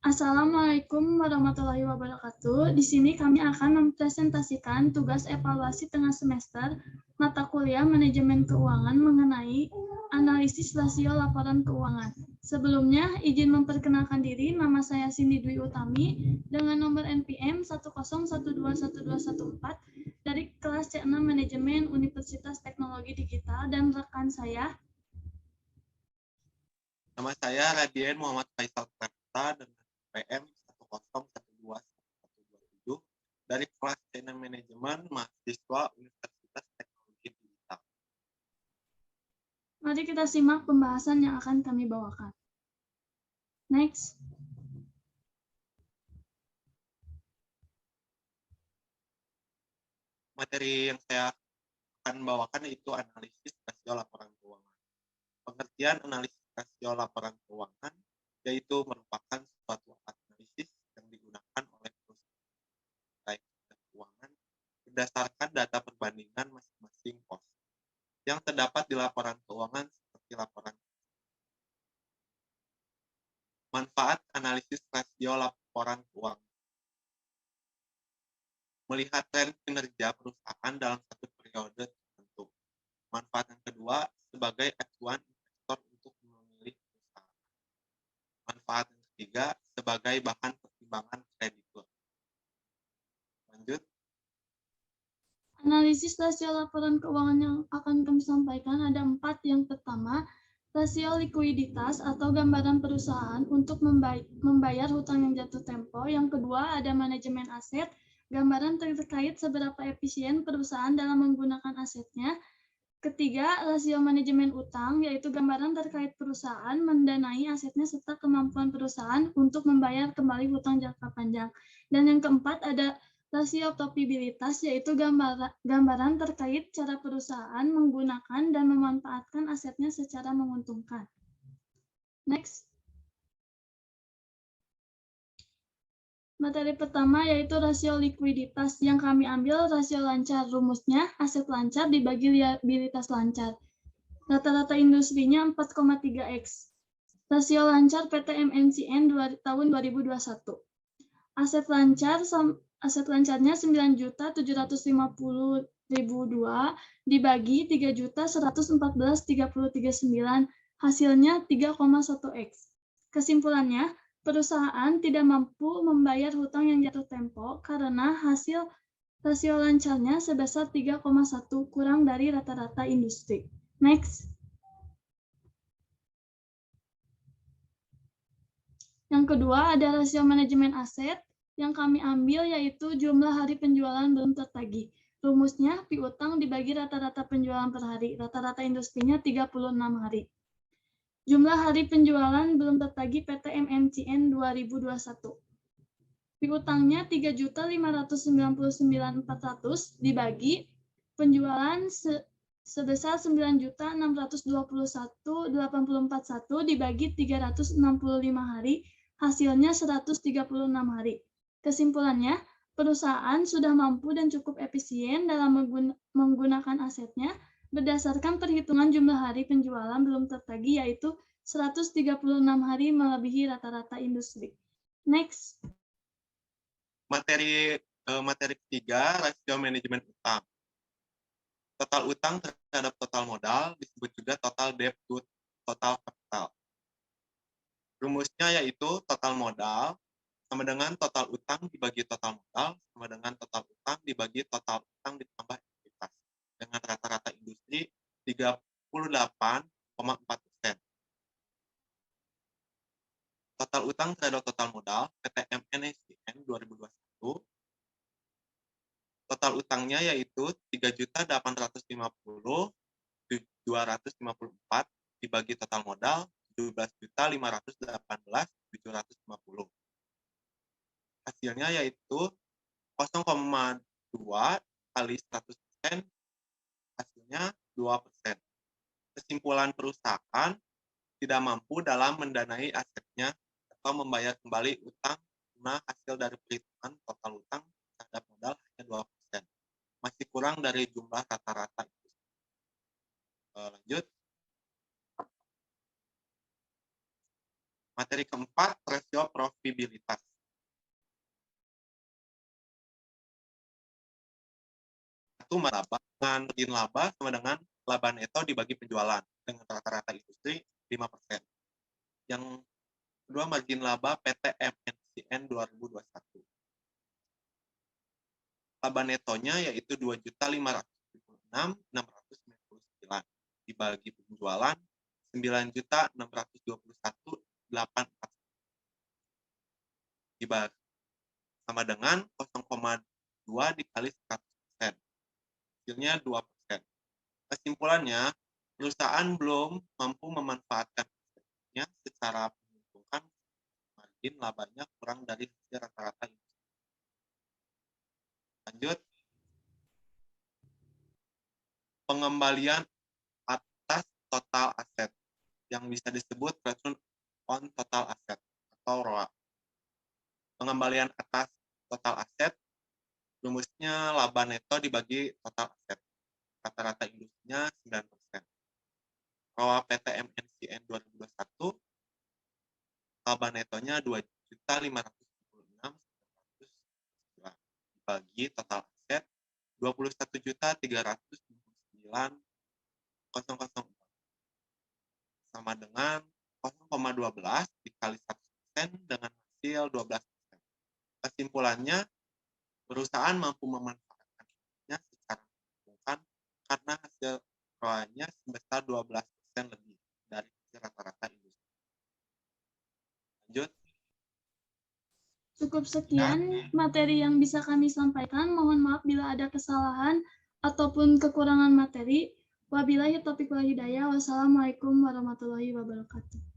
Assalamualaikum warahmatullahi wabarakatuh. Di sini kami akan mempresentasikan tugas evaluasi tengah semester mata kuliah Manajemen Keuangan mengenai analisis rasio laporan keuangan. Sebelumnya, izin memperkenalkan diri, nama saya Cindy Dwi Utami dengan nomor NPM 101211214 dari kelas C6 Manajemen Universitas Teknologi Digital dan rekan saya. Nama saya Radien Muhammad Faisal Prapta dengan PM 1012127 dari kelas C6 Manajemen mahasiswa Universitas Teknologi Digital. Mari kita simak pembahasan yang akan kami bawakan. Next. Materi yang saya akan bawakan yaitu analisis rasio laporan keuangan. Pengertian analisis rasio laporan keuangan yaitu merupakan suatu analisis yang digunakan oleh perusahaan keuangan berdasarkan data perbandingan masing-masing pos yang terdapat di laporan keuangan seperti laporan. Manfaat analisis rasio laporan keuangan. Melihat tren kinerja perusahaan dalam satu periode tertentu. Manfaat yang kedua, sebagai acuan investor untuk memilih perusahaan. Manfaat yang ketiga, sebagai bahan pertimbangan kreditur. Lanjut. Analisis rasio laporan keuangan yang akan kami sampaikan ada 4. Yang pertama, rasio likuiditas atau gambaran perusahaan untuk membayar hutang yang jatuh tempo. Yang kedua, ada manajemen aset, gambaran terkait seberapa efisien perusahaan dalam menggunakan asetnya. Ketiga, rasio manajemen utang, yaitu gambaran terkait perusahaan mendanai asetnya serta kemampuan perusahaan untuk membayar kembali hutang jangka panjang. Dan yang keempat, ada rasio profitabilitas, yaitu gambaran terkait cara perusahaan menggunakan dan memanfaatkan asetnya secara menguntungkan. Next. Materi pertama yaitu rasio likuiditas. Yang kami ambil rasio lancar. Rumusnya, aset lancar dibagi liabilitas lancar. Rata-rata industrinya 4,3x. Rasio lancar PT MNCN tahun 2021. Aset lancarnya 9.750.002 dibagi 3.114.3339, hasilnya 3,1x. Kesimpulannya, perusahaan tidak mampu membayar hutang yang jatuh tempo karena hasil rasio lancarnya sebesar 3,1 kurang dari rata-rata industri. Next. Yang kedua ada rasio manajemen aset. Yang kami ambil yaitu jumlah hari penjualan belum tertagih. Rumusnya piutang dibagi rata-rata penjualan per hari. Rata-rata industrinya 36 hari. Jumlah hari penjualan belum tertagih PT MNCN 2021. Piutangnya 3.599.400 dibagi penjualan sebesar 9.621.841 dibagi 365 hari, hasilnya 136 hari. Kesimpulannya, perusahaan sudah mampu dan cukup efisien dalam menggunakan asetnya berdasarkan perhitungan jumlah hari penjualan belum tertagih yaitu 136 hari melebihi rata-rata industri. Next. Materi ketiga, rasio manajemen utang. Total utang terhadap total modal disebut juga total debt to total capital. Rumusnya yaitu total modal sama dengan total utang dibagi total modal sama dengan total utang dibagi total utang ditambah ekuitas dengan rata-rata industri 38,4%. Total utang terhadap total modal PT MNCN 2021. Total utangnya yaitu 3.850.254 dibagi total modal 17.518.750. Hasilnya yaitu 0,2 kali 100%, hasilnya 2%. Kesimpulan perusahaan tidak mampu dalam mendanai asetnya atau membayar kembali utang karena hasil dari perhitungan total utang terhadap modal hanya 2%. Masih kurang dari jumlah rata-rata itu. Lanjut. Materi keempat, rasio profitabilitas. Satu laba dengan margin laba sama dengan laba neto dibagi penjualan dengan rata-rata industri 5%. Yang kedua, margin laba PT MNCN 2021. Laba netonya yaitu 2.576.699 dibagi penjualan 9.621.841 dibagi sama dengan 0,2 dikali 100%. Hasilnya 2%. Kesimpulannya, perusahaan belum mampu memanfaatkan asetnya secara menguntungkan, margin labanya kurang dari hasil rata-rata industri. Lanjut, pengembalian atas total aset yang bisa disebut return on total asset atau ROA. Pengembalian atas total aset rumusnya laba neto dibagi total aset. Rata-rata industrinya 9%. ROA PT MNCN 2021 laba netonya 2.576.999 dibagi total aset 21.399.004 sama dengan 0,12 dikali 100% dengan hasil 12%. Kesimpulannya, perusahaan mampu memanfaatkannya secara menguntungkan karena hasil ROA-nya sebesar 12% lebih dari hasil rata-rata industri. Lanjut. Cukup sekian materi yang bisa kami sampaikan. Mohon maaf bila ada kesalahan ataupun kekurangan materi. Wabillahi taufiq wal hidayah. Wassalamualaikum warahmatullahi wabarakatuh.